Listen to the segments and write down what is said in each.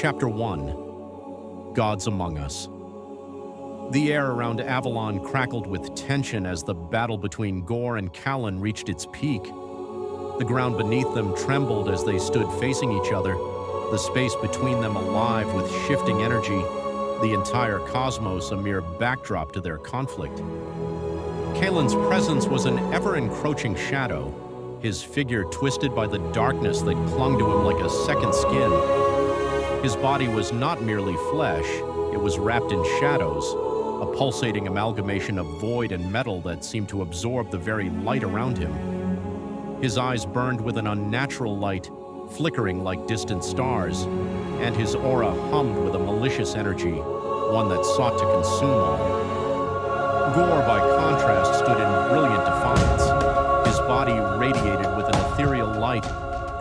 Chapter 1. Gods Among Us. The air around Avalon crackled with tension as the battle between Ghor and Callan reached its peak. The ground beneath them trembled as they stood facing each other, the space between them alive with shifting energy, the entire cosmos a mere backdrop to their conflict. Callan's presence was an ever-encroaching shadow, his figure twisted by the darkness that clung to him like a second skin. His body was not merely flesh, it was wrapped in shadows, a pulsating amalgamation of void and metal that seemed to absorb the very light around him. His eyes burned with an unnatural light, flickering like distant stars, and his aura hummed with a malicious energy, one that sought to consume all. Ghor, by contrast, stood in brilliant defiance. His body radiated with an ethereal light,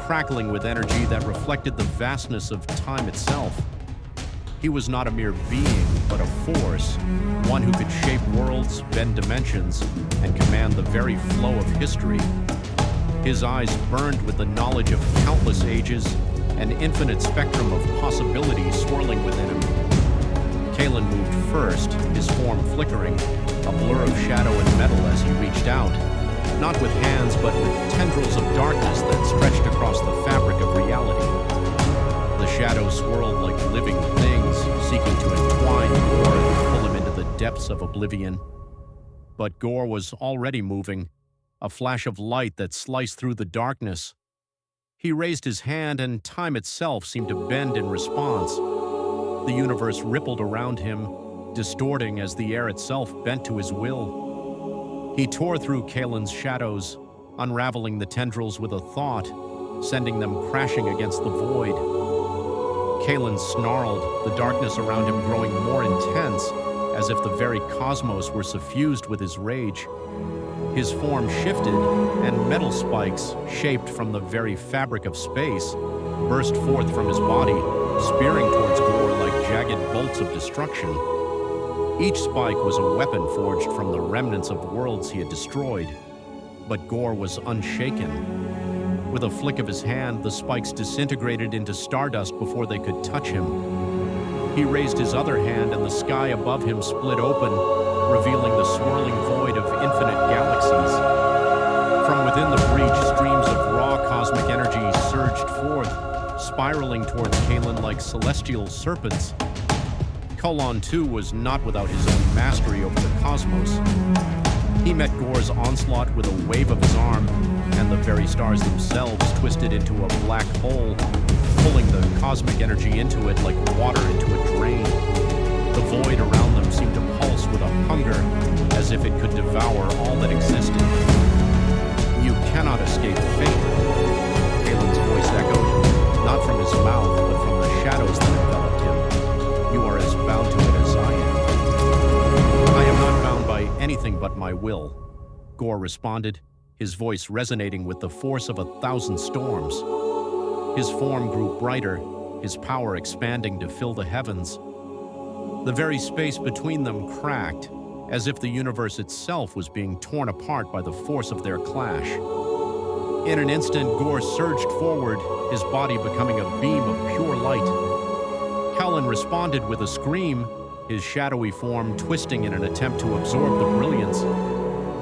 crackling with energy that reflected the vastness of time itself. He was not a mere being, but a force, one who could shape worlds, bend dimensions, and command the very flow of history. His eyes burned with the knowledge of countless ages, an infinite spectrum of possibilities swirling within him. Callan moved first, his form flickering, a blur of shadow and metal as he reached out, not with hands but with tendrils of darkness that stretched across the fabric of reality. The shadows swirled like living things, seeking to entwine Ghor and pull him into the depths of oblivion. But Ghor was already moving, a flash of light that sliced through the darkness. He raised his hand, and time itself seemed to bend in response. The universe rippled around him, distorting as the air itself bent to his will. He tore through Callan's shadows, unraveling the tendrils with a thought, sending them crashing against the void. Callan snarled, the darkness around him growing more intense, as if the very cosmos were suffused with his rage. His form shifted, and metal spikes, shaped from the very fabric of space, burst forth from his body, spearing towards Ghor like jagged bolts of destruction. Each spike was a weapon forged from the remnants of worlds he had destroyed, but Ghor was unshaken. With a flick of his hand, the spikes disintegrated into stardust before they could touch him. He raised his other hand, and the sky above him split open, revealing the swirling void of infinite galaxies. From within the breach, streams of raw cosmic energy surged forth, spiraling towards Callan like celestial serpents. Callan, too, was not without his own mastery over the cosmos. He met Ghor's onslaught with a wave of his arm, and the very stars themselves twisted into a black hole, pulling the cosmic energy into it like water into a drain. The void around them seemed to pulse with a hunger, as if it could devour all that existed. "You cannot escape fate," Callan's voice echoed, not from his mouth, but from the shadows that enveloped him. "You are as bound to it as I am." "I am not bound by anything but my will," Ghor responded, his voice resonating with the force of 1,000 storms. His form grew brighter, his power expanding to fill the heavens. The very space between them cracked, as if the universe itself was being torn apart by the force of their clash. In an instant, Ghor surged forward, his body becoming a beam of pure light. Callan responded with a scream, his shadowy form twisting in an attempt to absorb the brilliance.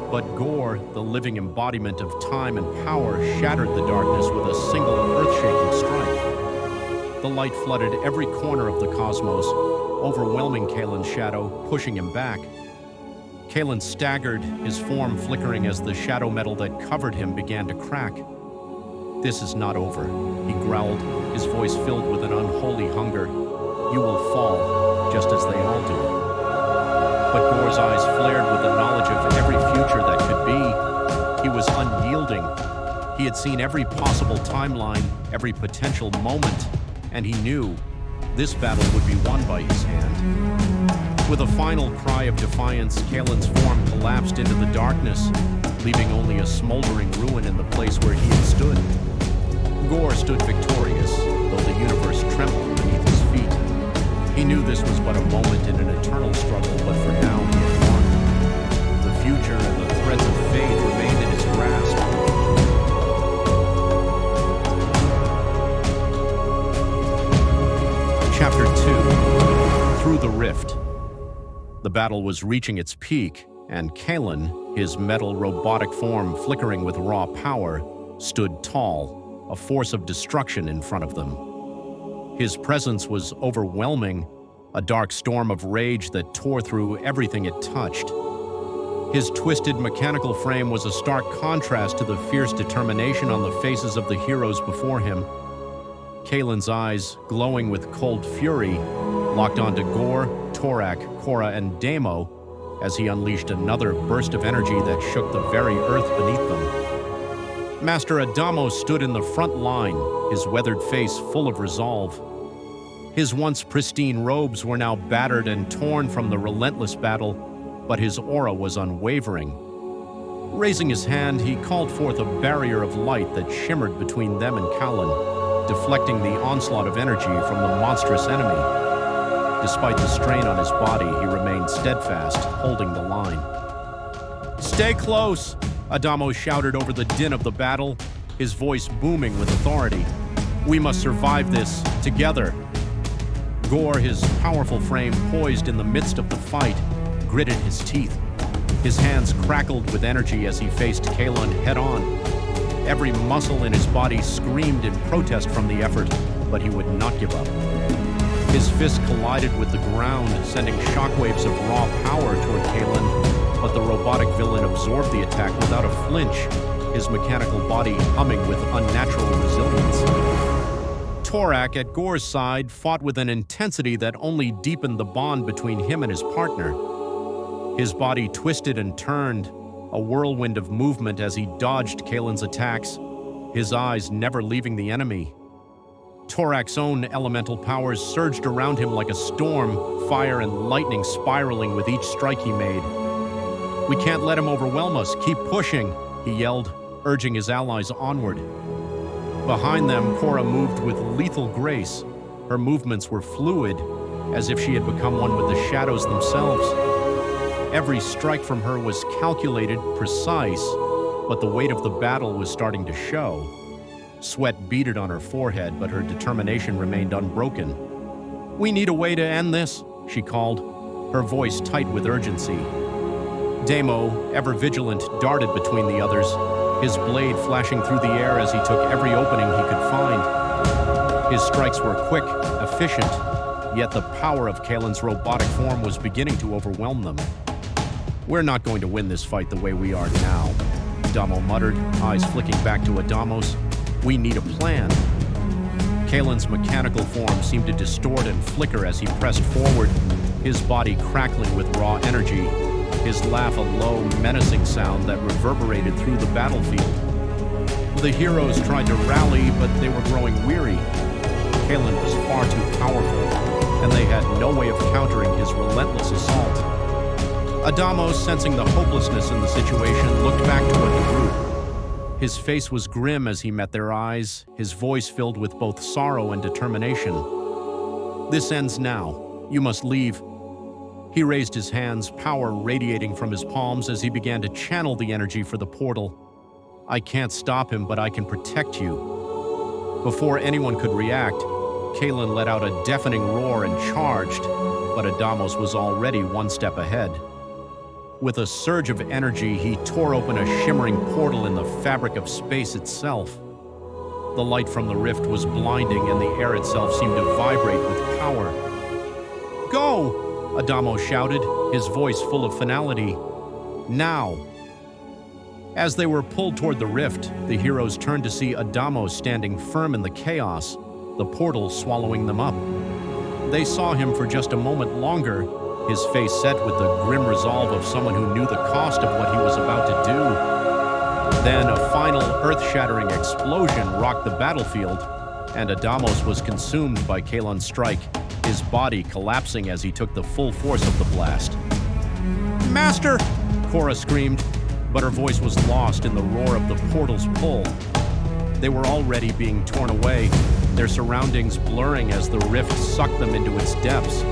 But Ghor, the living embodiment of time and power, shattered the darkness with a single earth-shaking strike. The light flooded every corner of the cosmos, overwhelming Callan's shadow, pushing him back. Callan staggered, his form flickering as the shadow metal that covered him began to crack. "This is not over," he growled, his voice filled with an unholy hunger. "You will fall, just as they all do." But Ghor's eyes flared with the knowledge of every future that could be. He was unyielding. He had seen every possible timeline, every potential moment, and he knew this battle would be won by his hand. With a final cry of defiance, Callan's form collapsed into the darkness, leaving only a smoldering ruin in the place where he had stood. Ghor stood victorious, though the universe trembled beneath his feet. He knew this was but a moment in an eternal struggle, but for now he had won. The future and the threads of fate remained in his grasp. rift. The battle was reaching its peak, and Kalen, his metal robotic form flickering with raw power, stood tall, a force of destruction in front of them. His presence was overwhelming, a dark storm of rage that tore through everything it touched. His twisted mechanical frame was a stark contrast to the fierce determination on the faces of the heroes before him. Kalen's eyes, glowing with cold fury, locked onto Ghor, Torak, Korra, and Demo as he unleashed another burst of energy that shook the very earth beneath them. Master Adamo stood in the front line, his weathered face full of resolve. His once pristine robes were now battered and torn from the relentless battle, but his aura was unwavering. Raising his hand, he called forth a barrier of light that shimmered between them and Kalen, deflecting the onslaught of energy from the monstrous enemy. Despite the strain on his body, he remained steadfast, holding the line. "Stay close!" Adamo shouted over the din of the battle, his voice booming with authority. "We must survive this, together." Ghor, his powerful frame poised in the midst of the fight, gritted his teeth. His hands crackled with energy as he faced Kalen head-on. Every muscle in his body screamed in protest from the effort, but he would not give up. His fist collided with the ground, sending shockwaves of raw power toward Kalen, but the robotic villain absorbed the attack without a flinch, his mechanical body humming with unnatural resilience. Torak, at Ghor's side, fought with an intensity that only deepened the bond between him and his partner. His body twisted and turned, a whirlwind of movement as he dodged Kalen's attacks, his eyes never leaving the enemy. Torak's own elemental powers surged around him like a storm, fire and lightning spiraling with each strike he made. "We can't let him overwhelm us. Keep pushing," he yelled, urging his allies onward. Behind them, Korra moved with lethal grace. Her movements were fluid, as if she had become one with the shadows themselves. Every strike from her was calculated, precise, but the weight of the battle was starting to show. Sweat beaded on her forehead, but her determination remained unbroken. "We need a way to end this," she called, her voice tight with urgency. Demo, ever vigilant, darted between the others, his blade flashing through the air as he took every opening he could find. His strikes were quick, efficient, yet the power of Kalen's robotic form was beginning to overwhelm them. "We're not going to win this fight the way we are now," Damo muttered, eyes flicking back to Adamos. "We need a plan." Kalen's mechanical form seemed to distort and flicker as he pressed forward, his body crackling with raw energy, his laugh a low, menacing sound that reverberated through the battlefield. The heroes tried to rally, but they were growing weary. Kalen was far too powerful, and they had no way of countering his relentless assault. Adamo, sensing the hopelessness in the situation, looked back toward the group. His face was grim as he met their eyes, his voice filled with both sorrow and determination. "This ends now. You must leave." He raised his hands, power radiating from his palms as he began to channel the energy for the portal. "I can't stop him, but I can protect you." Before anyone could react, Kalen let out a deafening roar and charged, but Adamos was already one step ahead. With a surge of energy, he tore open a shimmering portal in the fabric of space itself. The light from the rift was blinding, and the air itself seemed to vibrate with power. "Go!" Adamo shouted, his voice full of finality. "Now!" As they were pulled toward the rift, the heroes turned to see Adamo standing firm in the chaos, the portal swallowing them up. They saw him for just a moment longer, his face set with the grim resolve of someone who knew the cost of what he was about to do. Then a final earth-shattering explosion rocked the battlefield, and Adamos was consumed by Kalen's strike, his body collapsing as he took the full force of the blast. "Master!" Korra screamed, but her voice was lost in the roar of the portal's pull. They were already being torn away, their surroundings blurring as the rift sucked them into its depths.